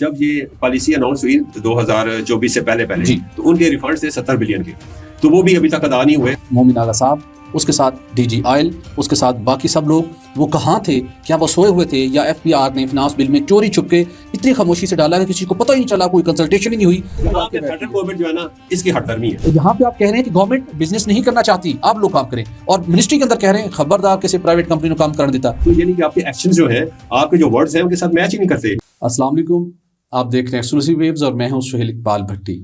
جب یہ policy announce ہوئی 2024 سے پہلے جی تو ان کے ریفنڈ تھے 70 بلین کے، تو وہ بھی ابھی تک ادا نہیں ہوئے. مومن آغا صاحب، اس کے ساتھ ڈی جی آئل، اس کے ساتھ باقی سب لوگ، وہ کہاں تھے؟ کیا وہ سوئے ہوئے تھے؟ یا ایف بی آر نے فنانس بل میں چوری چھپ کے اتنی خاموشی سے ڈالا کہ کسی کو پتہ ہی نہیں چلا، کوئی کنسلٹیشن ہی نہیں ہوئی؟ یہاں پہ فیڈرل گورنمنٹ جو ہے نا اس کی ہٹ درمی ہے. یہاں پہ آپ کہہ رہے ہیں کہ گورنمنٹ بزنس نہیں کرنا چاہتی، آپ لوگ کام کریں، اور منسٹری کے اندر کہہ رہے ہیں خبردار کسی پرائیویٹ کمپنی کو کام کرنے دیتا. تو یعنی کہ آپ کے ایکشن جو ہیں، آپ کے جو ورڈز ہیں ان کے ساتھ میچ ہی نہیں کرتے. السلام علیکم، آپ دیکھ رہے ہیں ایکسکلوسیو ویوز اور میں ہوں سہیل اقبال بھٹی.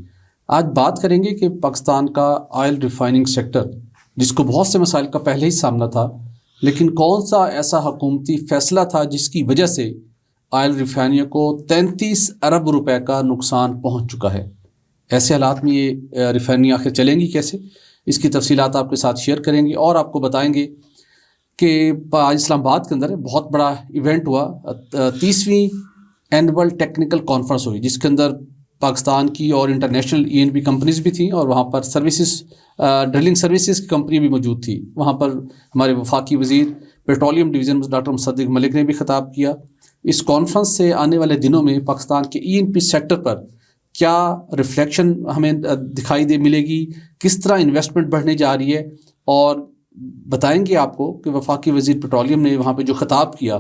آج بات کریں گے کہ پاکستان کا آئل ریفائننگ سیکٹر، جس کو بہت سے مسائل کا پہلے ہی سامنا تھا، لیکن کون سا ایسا حکومتی فیصلہ تھا جس کی وجہ سے آئل ریفائنریوں کو 33 ارب روپے کا نقصان پہنچ چکا ہے؟ ایسے حالات میں یہ ریفائنری آخر چلیں گی کیسے؟ اس کی تفصیلات آپ کے ساتھ شیئر کریں گے، اور آپ کو بتائیں گے کہ آج اسلام آباد کے اندر بہت بڑا ایونٹ ہوا، 30ویں اینول ٹیکنیکل کانفرنس ہوئی، جس کے اندر پاکستان کی اور انٹرنیشنل E&P کمپنیز بھی تھیں، اور وہاں پر ڈرلنگ سروسز کی کمپنی بھی موجود تھی. وہاں پر ہمارے وفاقی وزیر پیٹرولیم ڈویژن ڈاکٹر مصدق ملک نے بھی خطاب کیا. اس کانفرنس سے آنے والے دنوں میں پاکستان کے E&P سیکٹر پر کیا ریفلیکشن ہمیں دکھائی ملے گی، کس طرح انویسٹمنٹ بڑھنے جا رہی ہے، اور بتائیں گے آپ کو کہ وفاقی وزیر پیٹرولیم نے وہاں پہ جو خطاب کیا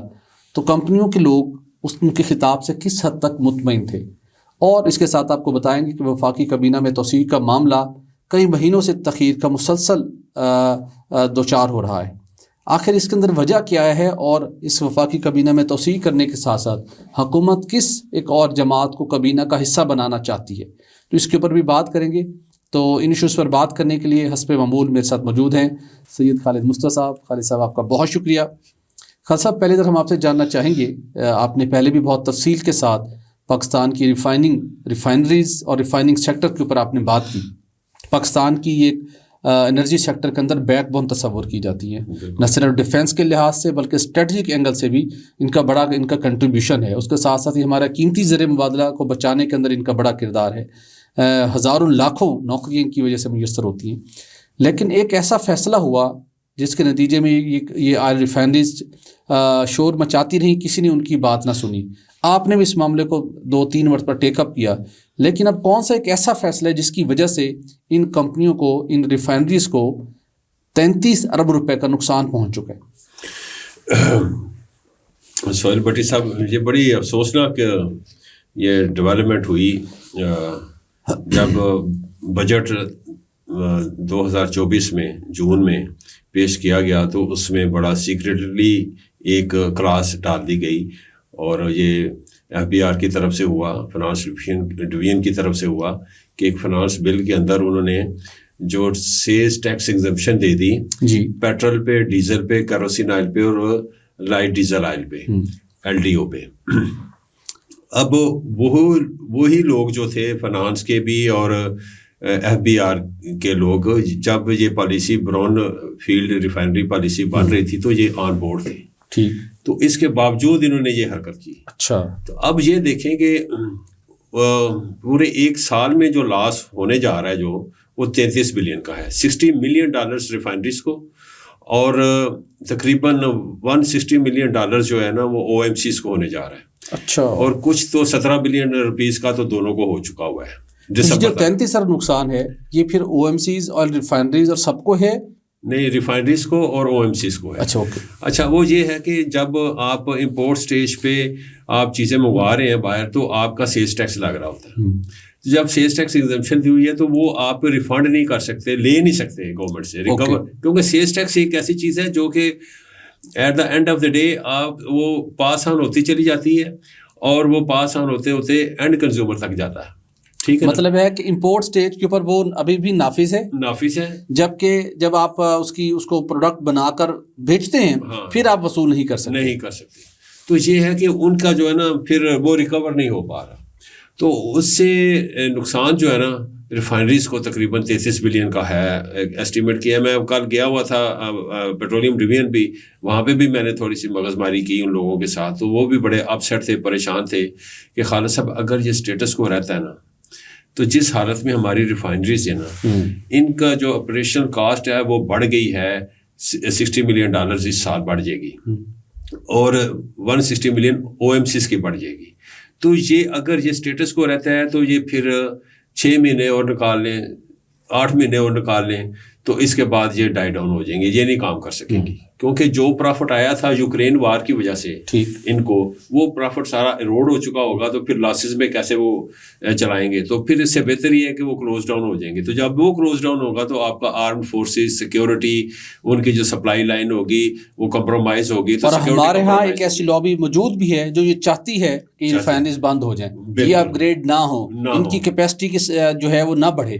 تو کمپنیوں کے لوگ ان کے خطاب سے کس حد تک مطمئن تھے. اور اس کے ساتھ آپ کو بتائیں گے کہ وفاقی کابینہ میں توسیع کا معاملہ کئی مہینوں سے تاخیر کا مسلسل دوچار ہو رہا ہے. آخر اس کے اندر وجہ کیا ہے، اور اس وفاقی کابینہ میں توسیع کرنے کے ساتھ ساتھ حکومت کس ایک اور جماعت کو کابینہ کا حصہ بنانا چاہتی ہے؟ تو اس کے اوپر بھی بات کریں گے. تو ان ایشوز پر بات کرنے کے لیے حسب معمول میرے ساتھ موجود ہیں سید خالد مصطفیٰ صاحب. خالد صاحب، آپ کا بہت شکریہ. خالد صاحب، پہلے ہم آپ سے جاننا چاہیں گے، آپ نے پہلے بھی بہت تفصیل کے ساتھ پاکستان کی ریفائنریز اور ریفائننگ سیکٹر کے اوپر آپ نے بات کی. پاکستان کی ایک انرجی سیکٹر کے اندر بیک بون تصور کی جاتی ہے، نہ صرف ڈیفینس کے لحاظ سے بلکہ اسٹریٹجک اینگل سے بھی ان کا کنٹریبیوشن ہے. اس کے ساتھ ساتھ ہی ہمارا قیمتی زر مبادلہ کو بچانے کے اندر ان کا بڑا کردار ہے. ہزاروں لاکھوں نوکریاں ان کی وجہ سے میسر ہوتی ہیں. لیکن ایک ایسا فیصلہ ہوا جس کے نتیجے میں یہ آئل ریفائنریز شور مچاتی رہیں، کسی نے ان کی بات نہ سنی. آپ نے بھی اس معاملے کو 2-3 مرتبہ ٹیک اپ کیا، لیکن اب کون سا ایک ایسا فیصلہ ہے جس کی وجہ سے ان کمپنیوں کو، ان ریفائنریز کو 33 ارب روپے کا نقصان پہنچ چکا ہے؟ سہیل بھٹی صاحب، یہ بڑی افسوسناک یہ ڈیولپمنٹ ہوئی جب بجٹ 2024 میں جون میں پیش کیا گیا، تو اس میں بڑا سیکریٹلی ایک کلاس ڈال دی گئی، اور یہ FBR کی طرف سے ہوا، فنانس ڈویژن کی طرف سے ہوا کہ ایک فنانس بل کے اندر انہوں نے جو سیز ٹیکس ایگزمپشن دے دی جی، پیٹرول پہ، ڈیزل پہ، کیروسین آئل پہ اور لائٹ ڈیزل آئل پہ، LDO پہ. اب وہی لوگ جو تھے فنانس کے بھی اور FBR کے لوگ، جب یہ policy brown field refinery policy بن رہی تھی تو یہ آن بورڈ تھے. ٹھیک. تو اس کے باوجود انہوں نے یہ حرکت کی. اچھا. تو اب یہ دیکھیں کہ پورے ایک سال میں جو لاس ہونے جا رہا ہے جو وہ 33 بلین کا ہے. $60 ملین ریفائنریز کو، اور تقریباً $160 ملین جو ہے نا وہ OMCs کو ہونے جا رہا ہے. اچھا. اور کچھ تو 17 بلین روپیز کا تو دونوں کو ہو چکا ہوا ہے. جو 33 ارب نقصان ہے یہ پھر OMCs اور ریفائنریز اور سب کو ہے؟ نہیں، ریفائنریز کو اور OMCs کو ہے. اچھا، اوکے. اچھا، وہ یہ ہے کہ جب آپ امپورٹ سٹیج پہ آپ چیزیں منگوا رہے ہیں باہر، تو آپ کا سیلز ٹیکس لگ رہا ہوتا ہے. جب سیلز ٹیکس ایگزمپشن دی ہوئی ہے تو وہ آپ ریفنڈ نہیں کر سکتے، لے نہیں سکتے گورنمنٹ سے ریکور، کیونکہ سیلز ٹیکس ایک ایسی چیز ہے جو کہ at the end of the day آپ وہ پاس آن ہوتی چلی جاتی ہے، اور وہ پاس آن ہوتے ہوتے اینڈ کنزیومر تک جاتا ہے. ٹھیک ہے، مطلب ہے کہ امپورٹ سٹیج کے اوپر وہ ابھی بھی نافذ ہے، جبکہ جب آپ اس کو پروڈکٹ بنا کر بیچتے ہیں پھر آپ وصول نہیں کر سکتے. تو یہ ہے کہ ان کا جو ہے نا پھر وہ ریکور نہیں ہو پا رہا. تو اس سے نقصان جو ہے نا ریفائنریز کو تقریباً 33 بلین کا ہے ایسٹیمیٹ کیا. میں کل گیا ہوا تھا پیٹرولیم ڈویژن بھی، وہاں پہ بھی میں نے تھوڑی سی مغز ماری کی ان لوگوں کے ساتھ، تو وہ بھی بڑے اپسیٹ تھے، پریشان تھے کہ خالد صاحب اگر یہ اسٹیٹس کو رہتا ہے نا تو جس حالت میں ہماری ریفائنریز ہے نا، ان کا جو آپریشنل کاسٹ ہے وہ بڑھ گئی ہے $60 ملین اس سال بڑھ جائے گی، اور $160 ملین OMCs کی بڑھ جائے گی. تو یہ اگر یہ اسٹیٹس کو رہتا ہے تو یہ پھر 6 مہینے اور نکال لیں، 8 مہینے اور نکال لیں، تو اس کے بعد یہ ڈائی ڈاؤن ہو جائیں گے، یہ نہیں کام کر سکیں گی، کیونکہ جو پرافٹ آیا تھا یوکرین وار کی وجہ سے ان کو، وہ پرافٹ سارا ایروڈ ہو چکا ہوگا، تو پھر لاسز میں کیسے وہ چلائیں گے؟ تو پھر اس سے بہتر یہ ہے کہ وہ کلوز ڈاؤن ہو جائیں گے. تو جب وہ کلوز ڈاؤن ہوگا تو آپ کا آرمڈ فورسز، سیکیورٹی، ان کی جو سپلائی لائن ہوگی وہ کمپرومائز ہوگی. اور ہمارے ہاں ایک ایسی لابی موجود بھی ہے جو یہ چاہتی ہے کہ ریفائنریز بند ہو جائیں، یہ اپ گریڈ نہ ہو، ان کی کیپیسٹی جو ہے وہ نہ بڑھے.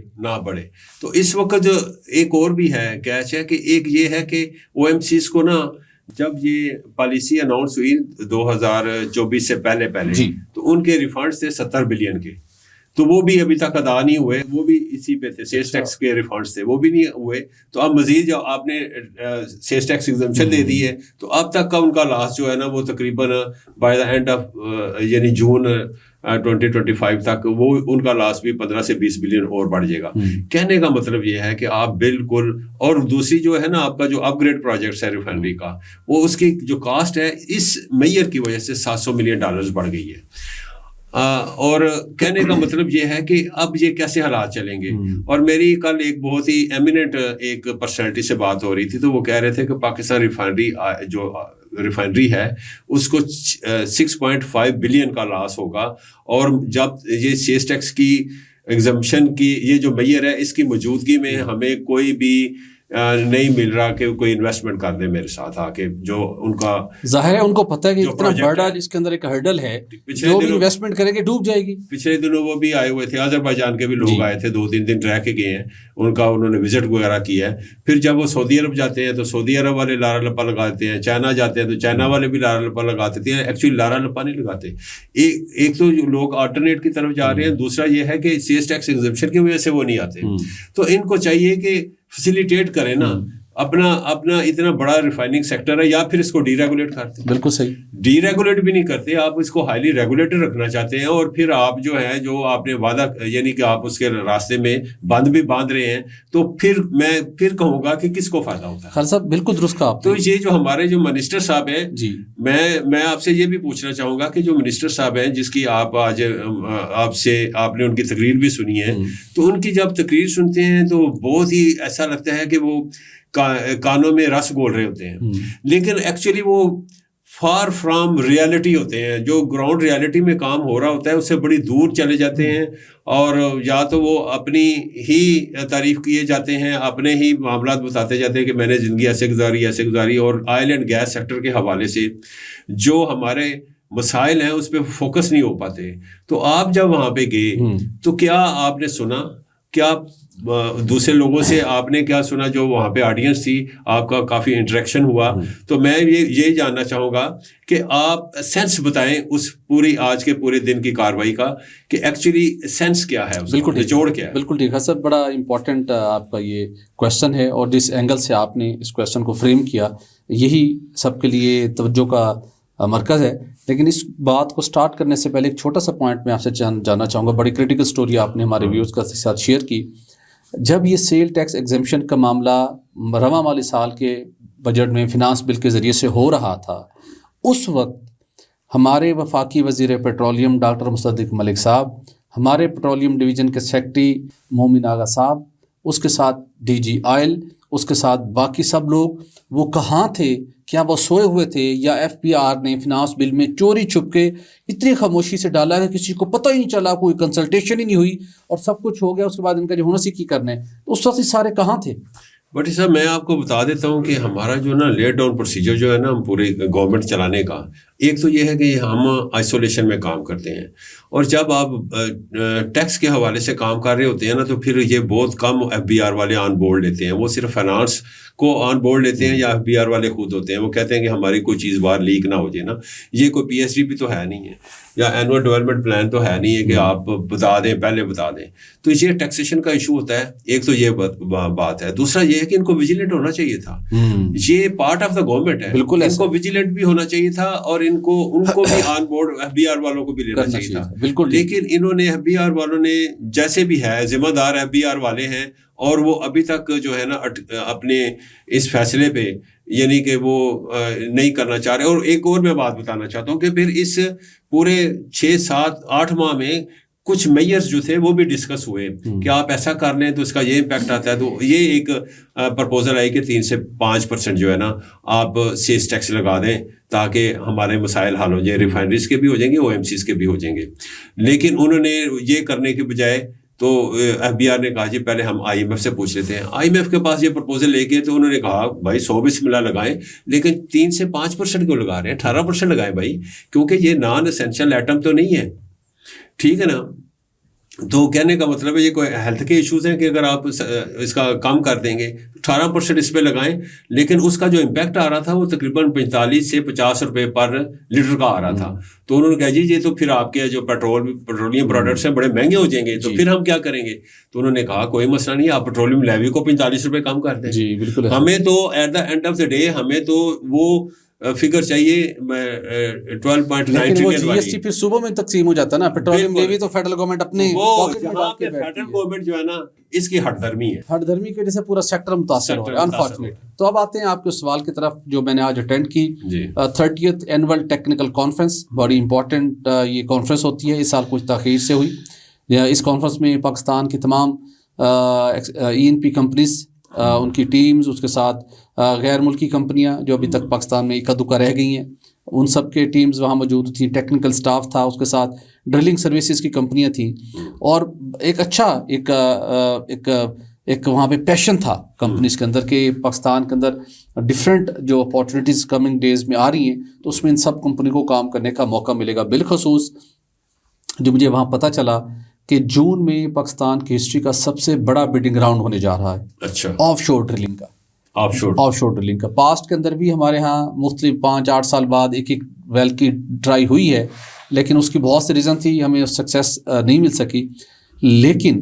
تو اس وقت ایک اور بھی ہے کیچ ہے کہ ایک یہ ہے کہ او ایم سیز کو نا، جب یہ پالیسی اناؤنس ہوئی 2024 سے پہلے تو ان کے ریفنڈز تھے 70 بلین کے، تو وہ بھی ابھی تک ادا نہیں ہوئے، وہ بھی اسی پہ تھے، سیلز ٹیکس کے ریفنڈز تھے، وہ بھی نہیں ہوئے. تو اب مزید جو آپ نے سیلز ٹیکس ایگزمپشن دے دی ہے، تو اب تک کا ان کا لاس جو ہے نا وہ تقریباً بائی دا اینڈ آف یعنی جون 2025 تک وہ ان کا لاس بھی 15 سے 20 بلین اور بڑھ جائے گا. کہنے کا مطلب یہ ہے کہ آپ بالکل، اور دوسری جو ہے نا آپ کا جو اپ گریڈ پروجیکٹس ہے ریفائنری کا، وہ اس کی جو کاسٹ ہے اس میئر کی وجہ سے $700 ملین بڑھ گئی ہے. اور کہنے کا مطلب یہ ہے کہ اب یہ کیسے حالات چلیں گے. اور میری کل ایک بہت ہی ایمیننٹ ایک پرسنالٹی سے بات ہو رہی تھی، تو وہ کہہ رہے تھے کہ پاکستان ریفائنری ہے اس کو 6.5 بلین کا لاس ہوگا، اور جب یہ سیلز ٹیکس کی ایگزمپشن کی یہ جو میئر ہے اس کی موجودگی میں ہمیں کوئی بھی نہیں مل رہا کہ کوئی انویسٹمنٹ کر دے میرے ساتھ آ کے. جو ان کا ظاہر ہے، ان کو پتہ ہے کہ اتنا بڑا اس کے اندر ایک ہرڈل ہے، جو بھی انویسٹمنٹ کرے گے ڈوب جائے گی. پچھلے دنوں وہ بھی آئے ہوئے تھے، آذربائیجان کے بھی لوگ آئے تھے، 2-3 دن رہ کے گئے ہیں، انہوں نے وزٹ وغیرہ کیا ہے. پھر جب وہ سعودی عرب جاتے ہیں تو سعودی عرب والے لارا لپا لگاتے ہیں، چائنا جاتے ہیں تو چائنا والے بھی لارا لپا لگاتے ہیں. ایکچولی لارا لپا نہیں لگاتے، ایک تو لوگ آلٹرنیٹ کی طرف جا رہے ہیں، دوسرا یہ ہے کہ سیلز ٹیکس ایگزمپشن کی وجہ سے وہ نہیں آتے. تو ان کو چاہیے کہ فیسیلیٹیٹ کریں نا، اپنا اتنا بڑا ریفائننگ سیکٹر ہے، یا پھر اس کو ڈی ریگولیٹ کرتے ہیں. بالکل صحیح، ڈی ریگولیٹ بھی نہیں کرتے، آپ اس کو ہائیلی ریگولیٹڈ رکھنا چاہتے ہیں، اور پھر آپ جو ہے جو آپ نے وعدہ یعنی کہ آپ اس کے راستے میں بند بھی باندھ رہے ہیں، تو پھر میں پھر کہوں گا کہ کس کو فائدہ ہوتا ہے. خالد صاحب بالکل درست کہا آپ. تو یہ جو ہمارے جو منسٹر صاحب ہیں، میں آپ سے یہ بھی پوچھنا چاہوں گا کہ جو منسٹر صاحب ہیں جس کی آپ آج آپ نے ان کی تقریر بھی سنی ہے، تو ان کی جب تقریر سنتے ہیں تو بہت ہی ایسا لگتا ہے کہ وہ کانوں میں رس گول رہے ہوتے ہیں، لیکن ایکچولی وہ فار فرام ریالٹی ہوتے ہیں. جو گراؤنڈ ریالٹی میں کام ہو رہا ہوتا ہے اس سے بڑی دور چلے جاتے ہیں، اور یا تو وہ اپنی ہی تعریف کیے جاتے ہیں، اپنے ہی معاملات بتاتے جاتے ہیں کہ میں نے زندگی ایسے گزاری. اور آئل اینڈ گیس سیکٹر کے حوالے سے جو ہمارے مسائل ہیں اس پہ فوکس نہیں ہو پاتے. تو آپ جب وہاں پہ گئے تو کیا آپ نے سنا، کیا دوسرے لوگوں سے آپ نے کیا سنا جو وہاں پہ آڈینس تھی، آپ کا کافی انٹریکشن ہوا؟ تو میں یہ جاننا چاہوں گا کہ آپ سینس بتائیں اس پوری آج کے پورے دن کی کاروائی کا، کہ ایکچولی سینس کیا ہے، بالکل نچوڑ کیا ہے. بالکل ٹھیک ہے سر، بڑا امپورٹنٹ آپ کا یہ کویشچن ہے، اور جس اینگل سے آپ نے اس کویشچن کو فریم کیا یہی سب کے لیے توجہ کا مرکز ہے. لیکن اس بات کو سٹارٹ کرنے سے پہلے ایک چھوٹا سا پوائنٹ میں آپ سے جاننا چاہوں گا. بڑی کریٹیکل سٹوری آپ نے ہمارے ویورز کے ساتھ شیئر کی. جب یہ سیل ٹیکس ایگزمپشن کا معاملہ رواں مالی سال کے بجٹ میں فنانس بل کے ذریعے سے ہو رہا تھا، اس وقت ہمارے وفاقی وزیر پیٹرولیم ڈاکٹر مصدق ملک صاحب، ہمارے پیٹرولیم ڈویژن کے سیکرٹری مومن آغا صاحب، اس کے ساتھ ڈی جی آئل، اس کے ساتھ باقی سب لوگ، وہ کہاں تھے؟ کیا وہ سوئے ہوئے تھے، یا ایف پی آر نے فنانس بل میں چوری چھپ کے اتنی خاموشی سے ڈالا کہ کسی کو پتہ ہی نہیں چلا، کوئی کنسلٹیشن ہی نہیں ہوئی، اور سب کچھ ہو گیا، اس کے بعد ان کا جو ہونا سی کی کرنا ہے، تو اس وقت سارے کہاں تھے؟ بٹ صاحب میں آپ کو بتا دیتا ہوں کہ ہمارا جو نا لیٹ ڈاؤن پروسیجر جو ہے نا ہم پورے گورنمنٹ چلانے کا، ایک تو یہ ہے کہ ہم آئسولیشن میں کام کرتے ہیں، اور جب آپ ٹیکس کے حوالے سے کام کر رہے ہوتے ہیں نا تو پھر یہ بہت کم ایف بی آر والے آن بورڈ لیتے ہیں. وہ صرف فائنانس کو آن بورڈ لیتے ہیں، یا ایف بی آر والے خود ہوتے ہیں، وہ کہتے ہیں کہ ہماری کوئی چیز باہر لیک نہ ہو جائے نا. یہ کوئی پی ایس ڈی پی تو ہے نہیں ہے، یا اینول ڈیولپمنٹ پلان تو ہے نہیں ہے کہ آپ بتا دیں، پہلے بتا دیں. تو یہ ٹیکسیشن کا ایشو ہوتا ہے. ایک تو یہ بات ہے. دوسرا یہ ہے کہ ان کو ویجیلنٹ ہونا چاہیے تھا. یہ پارٹ آف دا گورنمنٹ ہے، بالکل ان کو ویجیلنٹ بھی ہونا چاہیے تھا، اور ان کو بھی on board F B R والوں کو بھی لینا چاہیے تھا. بالکل. لیکن انہوں نے ایف بی آر والوں نے جیسے بھی ہے ذمہ دار ایف بی آر والے ہیں، اور وہ ابھی تک جو ہے نا اپنے اس فیصلے پہ یعنی کہ وہ نہیں کرنا چاہ رہے. اور ایک اور میں بات بتانا چاہتا ہوں کہ پھر اس پورے 6 7 8 ماہ میں کچھ میئرز جو تھے وہ بھی ڈسکس ہوئے کہ آپ ایسا کر لیں تو اس کا یہ امپیکٹ آتا ہے. تو یہ ایک پرپوزل آئی کہ 3 سے 5% جو ہے نا آپ سیس ٹیکس لگا دیں تاکہ ہمارے مسائل حل ہو جائیں, ریفائنریز کے بھی ہو جائیں گے, او ایم سیز کے بھی ہو جائیں گے. لیکن انہوں نے یہ کرنے کے بجائے تو ایف بی آر نے کہا جی پہلے ہم آئی ایم ایف سے پوچھ لیتے ہیں. آئی ایم ایف کے پاس یہ پرپوزل لے گئے تو انہوں نے کہا بھائی 100 بسم اللہ لگائیں, لیکن 3 سے 5% کیوں لگا رہے ہیں, 18% لگائیں بھائی, کیونکہ یہ نان اسینشل ایٹم تو نہیں ہے, ٹھیک ہے نا. تو کہنے کا مطلب ہے یہ کوئی ہیلتھ کے ایشوز ہیں کہ اگر آپ اس کا کم کر دیں گے 18% اس پہ لگائیں, لیکن اس کا جو امپیکٹ آ رہا تھا وہ تقریباً 45 سے 50 روپے پر لیٹر کا آ رہا تھا. تو انہوں نے کہا جی یہ تو پھر آپ کے جو پیٹرولیم پروڈکٹس ہیں بڑے مہنگے ہو جائیں گے, تو پھر ہم کیا کریں گے. تو انہوں نے کہا کوئی مسئلہ نہیں, آپ پیٹرولیم لیوی کو 45 روپے کم کر دیں. جی بالکل. ہمیں تو at the end of the day ہمیں تو وہ فگر چاہیے 12.9 ٹریلین جی ایس ٹی پھر صوبوں میں تقسیم ہو جاتا ہے نا, پیٹرولیم لیوی تو فیڈرل گورنمنٹ اپنے یہاں پہ فیڈرل گورنمنٹ جو ہے نا اس کی ہٹ دھرمی ہے, ہٹ دھرمی کی وجہ سے پورا سیکٹر متاثر ہو رہا ہے انفارچونیٹ. تو اب آتے ہیں آپ کے سوال کی طرف جو میں نے آج اٹینڈ کی 30th اینول ٹیکنیکل کانفرنس. بڑی امپورٹنٹ یہ کانفرنس ہوتی ہے, اس سال کچھ تاخیر سے ہوئی. اس کانفرنس میں پاکستان کی تمام ای این پی کمپنیز, ان کی ٹیمز, اس کے ساتھ غیر ملکی کمپنیاں جو ابھی تک پاکستان میں اکا دکا رہ گئی ہیں, ان سب کے ٹیمز وہاں موجود تھیں, ٹیکنیکل سٹاف تھا, اس کے ساتھ ڈرلنگ سروسز کی کمپنیاں تھیں. اور ایک اچھا ایک وہاں پہ پیشن تھا کمپنیز کے اندر کہ پاکستان کے اندر ڈفرینٹ جو اپارچونیٹیز کمنگ ڈیز میں آ رہی ہیں, تو اس میں ان سب کمپنی کو کام کرنے کا موقع ملے گا. بالخصوص جو مجھے وہاں پتہ چلا کہ جون میں پاکستان کی ہسٹری کا سب سے بڑا بڈنگ راؤنڈ ہونے جا رہا ہے. اچھا. آف شور ڈرلنگ کا. آف شور ڈرلنگ کا پاسٹ کے اندر بھی ہمارے ہاں مختلف 5-8 سال بعد ایک ویل کی ٹرائی ہوئی ہے, لیکن اس کی بہت سی ریزن تھی, ہمیں سکسیس نہیں مل سکی. لیکن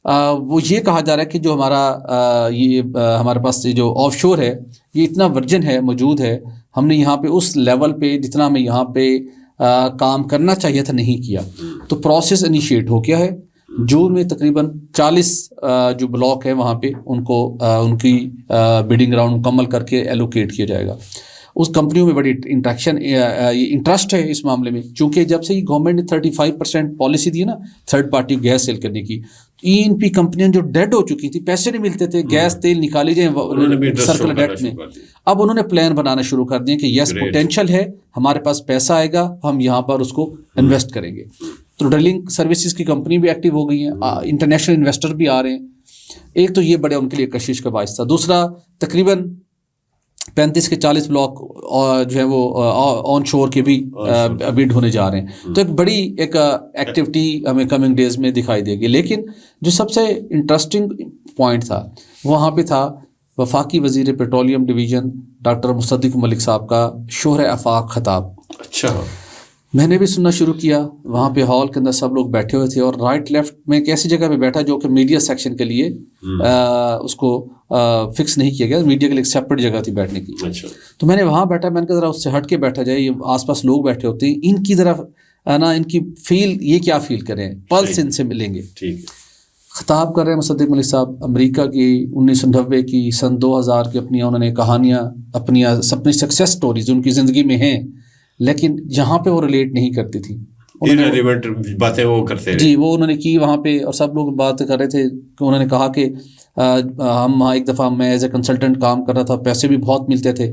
وہ یہ کہا جا رہا ہے کہ جو ہمارے پاس جو آف شور ہے یہ اتنا ورجن ہے, موجود ہے, ہم نے یہاں پہ اس لیول پہ جتنا ہمیں یہاں پہ کام کرنا چاہیے تھا نہیں کیا. تو پروسیس انیشیٹ ہو گیا ہے. جون میں تقریباً 40 جو بلاک ہے وہاں پہ ان کو ان کی بڈنگ راؤنڈ مکمل کر کے ایلوکیٹ کیا جائے گا. اس کمپنیوں میں بڑی انٹرسٹ ہے اس معاملے میں, چونکہ جب سے گورنمنٹ نے 35% پالیسی دی ہے نا تھرڈ پارٹی گیس سیل کرنے کی, ای این پی کمپنیاں جو ڈیڈ ہو چکی تھی, پیسے نہیں ملتے تھے, گیس تیل نکالی جائیں سرکل ڈیٹ میں, اب انہوں نے پلان بنانا شروع کر دیا کہ یس پوٹینشیل ہے, ہمارے پاس پیسہ آئے گا, ہم یہاں پر اس کو انویسٹ کریں گے. تو ڈرلنگ سروسز کی کمپنی بھی ایکٹیو ہو گئی ہیں, انٹرنیشنل انویسٹر بھی آ رہے ہیں. ایک تو یہ بڑے ان کے لیے کشش کا باعث تھا. دوسرا تقریباً 35 کے 40 بلاک جو ہے وہ آن شور کے بھی بڈ ہونے جا رہے ہیں. تو ایک بڑی ایک ایکٹیویٹی ہمیں کمنگ ڈیز میں دکھائی دے گی. لیکن جو سب سے انٹرسٹنگ پوائنٹ تھا وہاں پہ تھا وفاقی وزیر پیٹرولیم ڈویژن ڈاکٹر مصدق ملک صاحب کا شوہر آفاق خطاب. اچھا. میں نے بھی سننا شروع کیا. وہاں پہ ہال کے اندر سب لوگ بیٹھے ہوئے تھے, اور رائٹ لیفٹ میں ایک ایسی جگہ پہ بیٹھا جو کہ میڈیا سیکشن کے لیے اس کو فکس نہیں کیا گیا, میڈیا کے لیے ایک سیپریٹ جگہ تھی بیٹھنے کی. تو میں نے وہاں بیٹھا, میں نے کہا ذرا اس سے ہٹ کے بیٹھا جائے, یہ آس پاس لوگ بیٹھے ہوتے ہیں, ان کی طرف نا ان کی فیل یہ کیا فیل کریں, پلس ان سے ملیں گے. خطاب کر رہے ہیں مصدق ملک صاحب, امریکہ کی 1990 کی سن 2000 کی اپنی انہوں نے کہانیاں اپنی سکسیس سٹوریز ان کی زندگی میں ہیں, لیکن جہاں پہ وہ ریلیٹ نہیں کرتی تھی, باتیں وہ کرتے جی وہ انہوں نے کی وہاں پہ, اور سب لوگ بات کر رہے تھے کہ انہوں نے کہا کہ ہم ایک دفعہ میں ایز اے کنسلٹنٹ کام کر رہا تھا, پیسے بھی بہت ملتے تھے,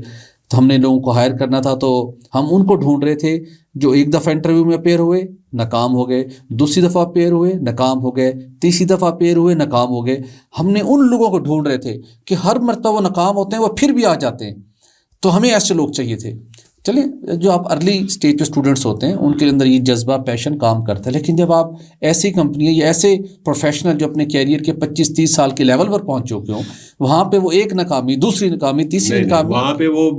تو ہم نے لوگوں کو ہائر کرنا تھا, تو ہم ان کو ڈھونڈ رہے تھے جو ایک دفعہ انٹرویو میں اپیئر ہوئے ناکام ہو گئے, دوسری دفعہ اپیئر ہوئے ناکام ہو گئے, تیسری دفعہ اپیئر ہوئے ناکام ہو گئے. ہم نے ان لوگوں کو ڈھونڈ رہے تھے کہ ہر مرتبہ وہ ناکام ہوتے ہیں, وہ پھر بھی آ جاتے ہیں, تو ہمیں ایسے لوگ چاہیے تھے. چلیں, جو آپ ارلی اسٹیج پہ اسٹوڈنٹس ہوتے ہیں ان کے اندر یہ جذبہ پیشن کام کرتا ہے, لیکن جب آپ ایسی کمپنیاں یا ایسے پروفیشنل جو اپنے کیریئر کے 25-30 سال کے لیول پر پہنچ چکے ہوں, وہاں پہ وہ ایک ناکامی, دوسری ناکامی, تیسری ناکامی, وہاں پہ وہ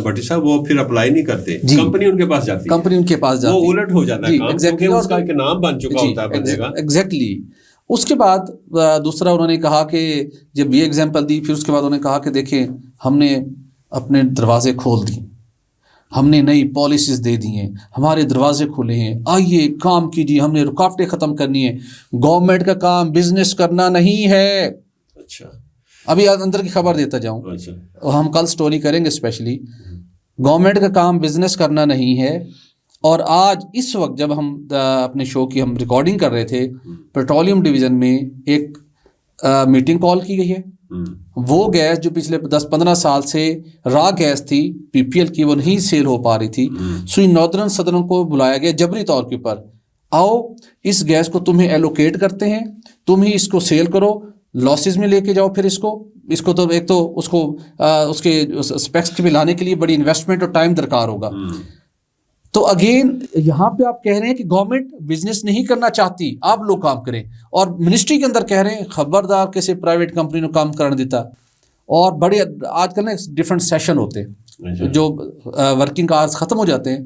بھٹی صاحب وہ پھر اپلائی نہیں کرتے, کمپنی ان کے پاس جاتی ہے, کمپنی ان کے پاس جاتی ہے, وہ الٹ ہو جاتا ہے کام, کیونکہ اس کا ایک نام بن چکا ہوتا ہے بندے کا. ایگزیکٹلی. اس کے بعد دوسرا انہوں نے کہا کہ جب یہ ایگزامپل دی, پھر اس کے بعد انہوں نے کہا کہ دیکھیں ہم نے اپنے دروازے کھول دیے, ہم نے نئی پالیسیز دے دی ہیں, ہمارے دروازے کھلے ہیں, آئیے کام کیجیے, ہم نے رکاوٹیں ختم کرنی ہیں. گورنمنٹ کا کام بزنس کرنا نہیں ہے, اچھا ابھی اندر کی خبر دیتا جاؤں, اچھا ہم کل سٹوری کریں گے اسپیشلی. گورنمنٹ کا کام بزنس کرنا نہیں ہے. اور آج اس وقت جب ہم اپنے شو کی ہم ریکارڈنگ کر رہے تھے, پیٹرولیم ڈویژن میں ایک میٹنگ کال کی گئی ہے. وہ گیس جو پچھلے 10-15 سال سے را گیس تھی پی پی ایل کی, وہ نہیں سیل ہو پا رہی تھی, سوئی ناردرن صدروں کو بلایا گیا جبری طور کے اوپر, آؤ اس گیس کو تمہیں ایلوکیٹ کرتے ہیں, تم ہی اس کو سیل کرو, لاسز میں لے کے جاؤ. پھر اس کو تو ایک تو اس کو اس کے اسپیکس پہ لانے کے لیے بڑی انویسٹمنٹ اور ٹائم درکار ہوگا. تو اگین یہاں پہ آپ کہہ رہے ہیں کہ گورنمنٹ بزنس نہیں کرنا چاہتی, آپ لوگ کام کریں, اور منسٹری کے اندر کہہ رہے ہیں خبردار کسی پرائیویٹ کمپنی نے کام کرنے دیتا. اور بڑے آج کل نا ڈفرینٹ سیشن ہوتے ہیں جو ورکنگ آورس ختم ہو جاتے ہیں,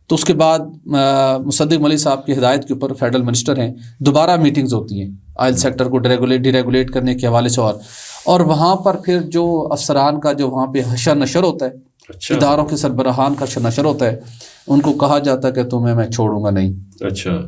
تو اس کے بعد مصدق ملک صاحب کی ہدایت کے اوپر فیڈرل منسٹر ہیں, دوبارہ میٹنگز ہوتی ہیں آئل سیکٹر کو ڈی ریگولیٹ کرنے کے حوالے سے. اور وہاں پر پھر جو افسران کا جو وہاں پہ حشر نشر ہوتا ہے, اداروں کے سربراہان کا حشر نشر ہوتا ہے, ان کو کہا جاتا ہے کہ تمہیں میں چھوڑوں گا نہیں. اچھا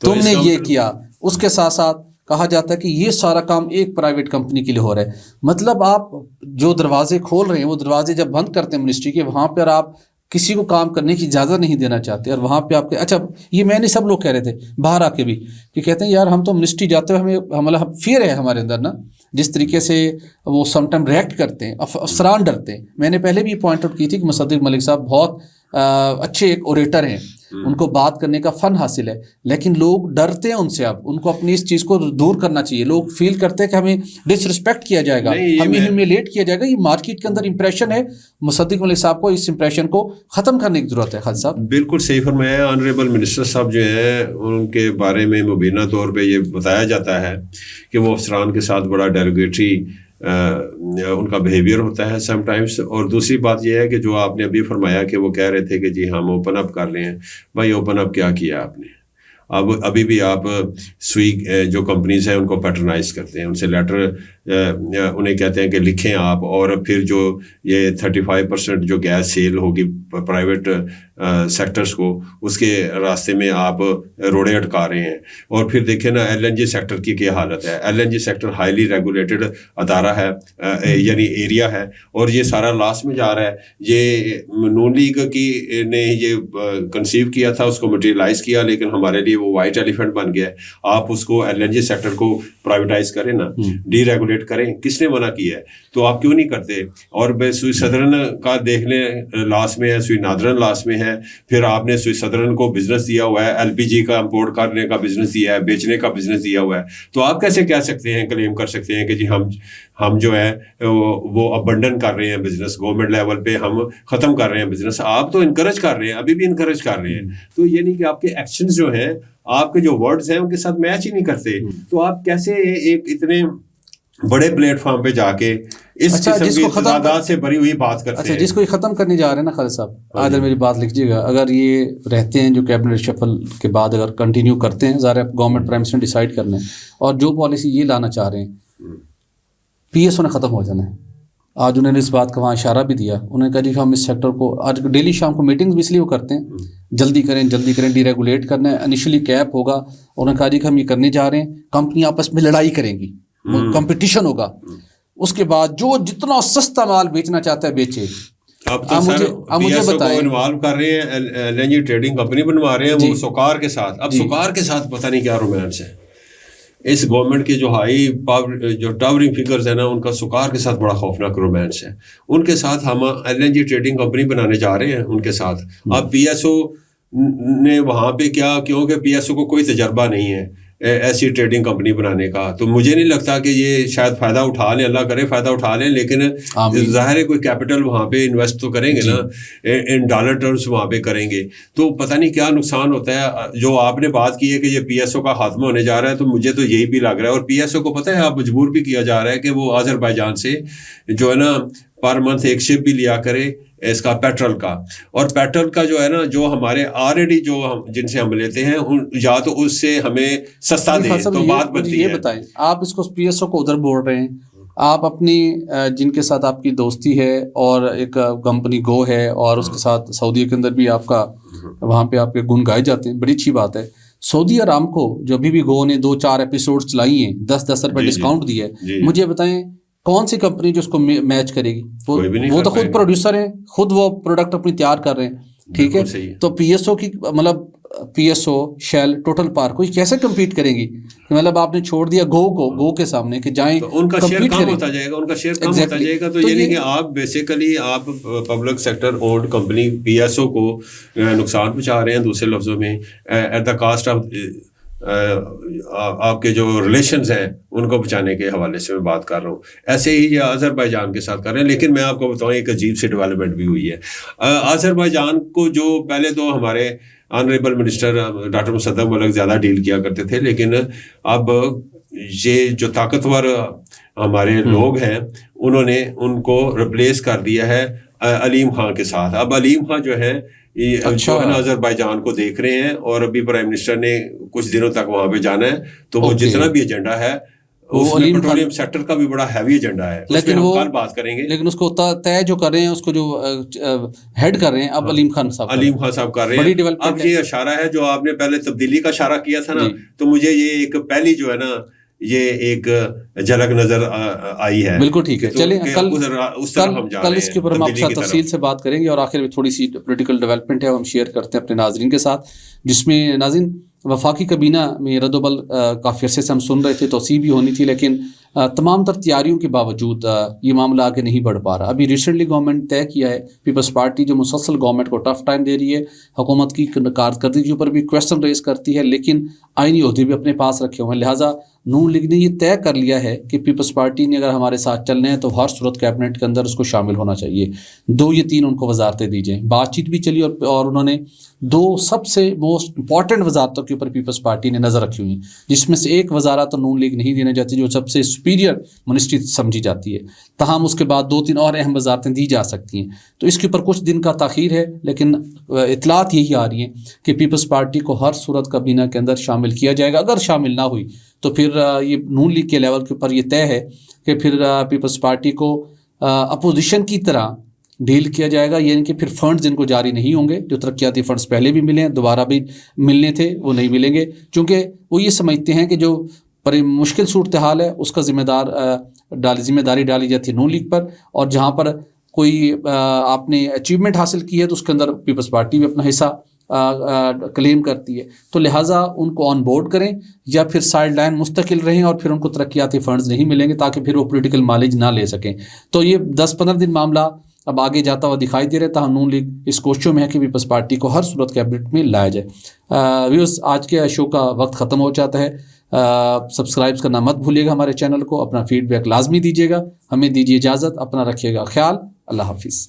تم نے یہ کیا. اس کے ساتھ ساتھ کہا جاتا ہے کہ یہ سارا کام ایک پرائیویٹ کمپنی کے لیے ہو رہا ہے. مطلب آپ جو دروازے کھول رہے ہیں وہ دروازے جب بند کرتے ہیں منسٹری کے, وہاں پر آپ کسی کو کام کرنے کی اجازت نہیں دینا چاہتے. اور وہاں پہ آپ کے اچھا یہ میں نے سب لوگ کہہ رہے تھے باہر آ کے بھی کہ کہتے ہیں یار ہم تو منسٹری جاتے ہوئے ہمیں فیئر ہے ہمارے اندر نا, جس طریقے سے وہ سم ٹائم ریئیکٹ کرتے ہیں, افسران ڈرتے ہیں. میں نے پہلے بھی پوائنٹ آؤٹ کی تھی کہ مصدق ملک صاحب بہت اچھے ایک اوریٹر ہیں, ان کو بات کرنے کا فن حاصل ہے, لیکن لوگ ڈرتے ہیں ان سے. اب ان کو اپنی اس چیز کو دور کرنا چاہیے. لوگ فیل کرتے ہیں کہ ہمیں ڈس رسپیکٹ کیا جائے گا, ہمیں ہیومیلیٹ کیا جائے گا. یہ مارکیٹ کے اندر امپریشن ہے. مصدق ملک صاحب کو اس امپریشن کو ختم کرنے کی ضرورت ہے. خالد صاحب بالکل صحیح فرمایا. آنریبل منسٹر صاحب جو ہیں ان کے بارے میں مبینہ طور پہ یہ بتایا جاتا ہے کہ وہ افسران کے ساتھ بڑا ڈیروگیٹری ان کا بیہیویئر ہوتا ہے سم ٹائمس. اور دوسری بات یہ ہے کہ جو آپ نے ابھی فرمایا کہ وہ کہہ رہے تھے کہ جی ہم اوپن اپ کر رہے ہیں. بھائی اوپن اپ کیا کیا آپ نے؟ ابھی بھی آپ سوئی جو کمپنیز ہیں ان کو پیٹرنائز کرتے ہیں, ان سے لیٹر انہیں کہتے ہیں کہ لکھیں آپ, اور پھر جو یہ 35% جو گیس سیل ہوگی پرائیویٹ سیکٹرز کو, اس کے راستے میں آپ روڑے اٹکا رہے ہیں. اور پھر دیکھیں نا ایل این جی سیکٹر کی کیا حالت ہے. L N G sector highly regulated ادارہ ہے, یعنی ایریا ہے, اور یہ سارا لاس میں جا رہا ہے. یہ نون لیگ کی نے یہ کنسیو کیا تھا, اس کو مٹیریلائز کیا, لیکن ہمارے لیے وہ وائٹ ایلیفینٹ بن گیا ہے. آپ اس کو ایل این جی سیکٹر کو پرائیویٹائز کریں نا, ڈی ریگولیٹ کریں. کس نے منع کیا ہے؟ تو آپ کیوں نہیں کرتے؟ اور سوئی صدرن کا دیکھ لیں لاس میں ہے, سوئی نادرن لاس میں ہے. پھر آپ نے سوئی صدرن کو بزنس دیا ہوا ہے, ایل پی جی کا امپورٹ کرنے کا بزنس دیا ہے, بیچنے کا بزنس دیا ہوا ہے. تو آپ کیسے کہہ سکتے ہیں, کلیم کر سکتے ہیں کہ جی ہم جو ہے وہ ابنڈن کر رہے ہیں بزنس, گورنمنٹ لیول پہ ہم ختم کر رہے ہیں بزنس. آپ تو انکریج کر رہے ہیں, ابھی بھی انکریج کر رہے ہیں. تو یہ نہیں کہ آپ کے ایکشنز جو ہیں, آپ کے جو ورڈز ہیں ان کے ساتھ میچ ہی نہیں کرتے. تو آپ کیسے ایک اتنے بڑے پلیٹ فارم پہ جا کے اس قسم کی تعداد سے بھری ہوئی بات کرتے ہیں؟ جس کو یہ ختم کرنے جا رہے ہیں نا خالد صاحب, آج میری بات لکھیے گا, اگر یہ رہتے ہیں جو کیبنٹ شفل کے بعد اگر کنٹینیو کرتے ہیں, ظاہر ہے گورنمنٹ پرائم منسٹر نے ڈیسائیڈ کرنا ہے, اور جو پالیسی یہ لانا چاہ رہے ہیں, پی ایس او نے ختم ہو جانا ہے. آج انہوں نے اس بات کا وہاں اشارہ بھی دیا, انہوں نے کہا جی ہم اس سیکٹر کو آج ڈیلی شام کو میٹنگز بھی اس لیے وہ کرتے ہیں, جلدی کریں, ڈی ریگولیٹ کرنا ہے. انیشلی کیپ ہوگا, انہوں نے کہا جی کہ ہم یہ کرنے جا رہے ہیں, کمپنی آپس میں لڑائی کریں گی, کمپٹیشن ہوگا. اس کے بعد جو جتنا سستا مال بیچنا چاہتا ہے بیچے. اب تو مجھے بتائیں انوالو کر رہے ہیں, L N G trading company بنوا رہے ہیں وہ سوکار کے ساتھ. اب سوکار کے ساتھ پتہ نہیں کیا رومانس ہے. اس گورنمنٹ کے جو ہائی پاور جو ٹاورنگ فگرز ہیں نا, ان کا سوکار کے ساتھ بڑا خوفناک رومانس ہے. ان کے ساتھ ہم L N G trading company بنانے جا رہے ہیں ان کے ساتھ. اب پی ایس او نے وہاں پہ کیا, کیونکہ پی ایس او کو کوئی تجربہ نہیں ہے ایسی ٹریڈنگ کمپنی بنانے کا, تو مجھے نہیں لگتا کہ یہ شاید فائدہ اٹھا لیں, اللہ کرے فائدہ اٹھا لیں, لیکن ظاہر ہے کوئی کیپٹل وہاں پہ انویسٹ تو کریں گے نا, ان ڈالر ٹرمز وہاں پہ کریں گے. تو پتہ نہیں کیا نقصان ہوتا ہے. جو آپ نے بات کی ہے کہ یہ پی ایس او کا خاتمہ ہونے جا رہا ہے, تو مجھے تو یہی بھی لگ رہا ہے. اور پی ایس او کو پتہ ہے آپ مجبور بھی کیا جا رہا ہے کہ وہ آذربائیجان سے جو ہے نا پر منتھ ایک شپ بھی لیا کرے اس کا پیٹرول کا. اور پیٹرول کا جو ہے نا, جو ہمارے آلریڈی جو جن سے ہم لیتے ہیں, یا تو اس سے ہمیں سستا دیں تو بات بنتی ہے. یہ بتائیں آپ اس کو پی ایس او کو ادھر بول رہے ہیں, آپ اپنی جن کے ساتھ آپ کی دوستی ہے اور ایک کمپنی گو ہے, اور اس کے ساتھ سعودی کے اندر بھی آپ کا وہاں پہ آپ کے گن گائے جاتے ہیں, بڑی اچھی بات ہے. سعودی ارام کو جو ابھی بھی گو نے 2-4 ایپیسوڈ چلائی ہیں 10-10 روپے ڈسکاؤنٹ دیا ہے, مجھے بتائیں کون سی کمپنی جو اس کو میچ کرے گی؟ وہ تو خود پروڈیوسر ہیں, خود وہ پروڈکٹ اپنی تیار کر رہے ہیں, ٹھیک ہے. تو پی ایس او کی مطلب P S O shell total پار کو کیسے کمپیٹ کریں گی؟ مطلب آپ نے چھوڑ دیا گو کے سامنے کہ جائیں, تو ان کا شیئر کم ہوتا جائے گا, ان کا شیئر کم ہوتا جائے گا. تو یعنی کہ آپ بیسیکلی آپ public sector owned company P S O کو نقصان پہنچا رہے ہیں, دوسرے لفظوں میں ایٹ دا کاسٹ آف آپ کے جو ریلیشنز ہیں ان کو بچانے کے حوالے سے میں بات کر رہا ہوں. ایسے ہی یہ آذربائیجان کے ساتھ کر رہے ہیں. لیکن میں آپ کو بتاؤں ایک عجیب سی ڈیولپمنٹ بھی ہوئی ہے. آذربائیجان کو جو پہلے تو ہمارے آنریبل منسٹر ڈاکٹر مصدق ملک زیادہ ڈیل کیا کرتے تھے, لیکن اب یہ جو طاقتور ہمارے لوگ ہیں انہوں نے ان کو ریپلیس کر دیا ہے علیم خان کے ساتھ. اب علیم خان جو ہے جو ہے نا آذربائیجان کو دیکھ رہے ہیں, اور ابھی پرائم منسٹر نے کچھ دنوں تک وہاں پہ جانا ہے. تو وہ جتنا بھی ایجنڈا ہے اس میں پیٹرولیم سیکٹر کا بھی بڑا ہیوی ایجنڈا ہے, لیکن ہم کل بات کریں گے. لیکن اس کو طے جو کر رہے ہیں, اس کو جو ہیڈ کر رہے ہیں اب علیم خان صاحب کر رہے ہیں. اب یہ اشارہ ہے جو آپ نے پہلے تبدیلی کا اشارہ کیا تھا نا, تو مجھے یہ ایک پہلی جو ہے نا یہ ایک جھلک نظر آئی ہے. بالکل ٹھیک ہے, چلیں کل اس کے اوپر ہم آپ کے ساتھ تفصیل سے بات کریں گے. اور آخر میں تھوڑی سی پولیٹیکل ڈیولپمنٹ ہے وہ ہم شیئر کرتے ہیں اپنے ناظرین کے ساتھ, جس میں ناظرین وفاقی کابینہ میں رد و بل کافی عرصے سے ہم سن رہے تھے, توسیع بھی ہونی تھی, لیکن تمام تر تیاریوں کے باوجود یہ معاملہ آگے نہیں بڑھ پا رہا. ابھی ریسنٹلی گورنمنٹ طے کیا ہے, پیپلز پارٹی جو مسلسل گورنمنٹ کو ٹف ٹائم دے رہی ہے, حکومت کی کارکردگی کے اوپر بھی کویسچن ریز کرتی ہے, لیکن آئینی عہدے بھی اپنے پاس رکھے ہوئے ہیں. لہٰذا نون لیگ نے یہ طے کر لیا ہے کہ پیپلز پارٹی نے اگر ہمارے ساتھ چلنے ہیں تو ہر صورت کیبنٹ کے اندر اس کو شامل ہونا چاہیے. 2 یا 3 ان کو وزارتیں دی جائیں. بات چیت بھی چلی اور انہوں نے 2 سب سے موسٹ امپورٹنٹ وزارتوں کے اوپر پیپلز پارٹی نے نظر رکھی ہوئی ہیں, جس میں سے ایک وزارت تو نون لیگ نہیں دینا چاہتی جو سب سے سپیریئر منسٹری سمجھی جاتی ہے. تاہم اس کے بعد 2-3 اور اہم وزارتیں دی جا سکتی ہیں. تو اس کے اوپر کچھ دن کا تاخیر ہے, لیکن اطلاعات یہی آ رہی ہیں کہ پیپلز پارٹی کو ہر صورت کابینہ کے اندر شامل کیا جائے گا. اگر شامل نہ ہوئی تو پھر یہ نون لیگ کے لیول کے اوپر یہ طے ہے کہ پھر پیپلز پارٹی کو اپوزیشن کی طرح ڈیل کیا جائے گا. یعنی کہ پھر فنڈز ان کو جاری نہیں ہوں گے, جو ترقیاتی فنڈز پہلے بھی ملے ہیں دوبارہ بھی ملنے تھے وہ نہیں ملیں گے, چونکہ وہ یہ سمجھتے ہیں کہ جو مشکل صورتحال ہے اس کا ذمہ داری ڈالی جاتی ہے نون لیگ پر, اور جہاں پر کوئی آپ نے اچیومنٹ حاصل کی ہے تو اس کے اندر پیپلز پارٹی بھی اپنا حصہ کلیم کرتی ہے. تو لہٰذا ان کو آن بورڈ کریں یا پھر سائڈ لائن مستقل رہیں, اور پھر ان کو ترقیاتی فنڈز نہیں ملیں گے تاکہ پھر وہ پولیٹیکل مائلیج نہ لے سکیں. تو یہ 10-15 دن معاملہ اب آگے جاتا ہوا دکھائی دے رہا ہے. تاہم نون لیگ اس کوششوں میں ہے کہ پیپلز پارٹی کو ہر صورت کیبنٹ میں لایا جائے. ویوز آج کے شو کا وقت ختم ہو جاتا ہے. سبسکرائب کرنا مت بھولیے گا ہمارے چینل کو, اپنا فیڈ بیک لازمی دیجیے گا. ہمیں دیجیے اجازت, اپنا رکھیے گا خیال. اللہ حافظ.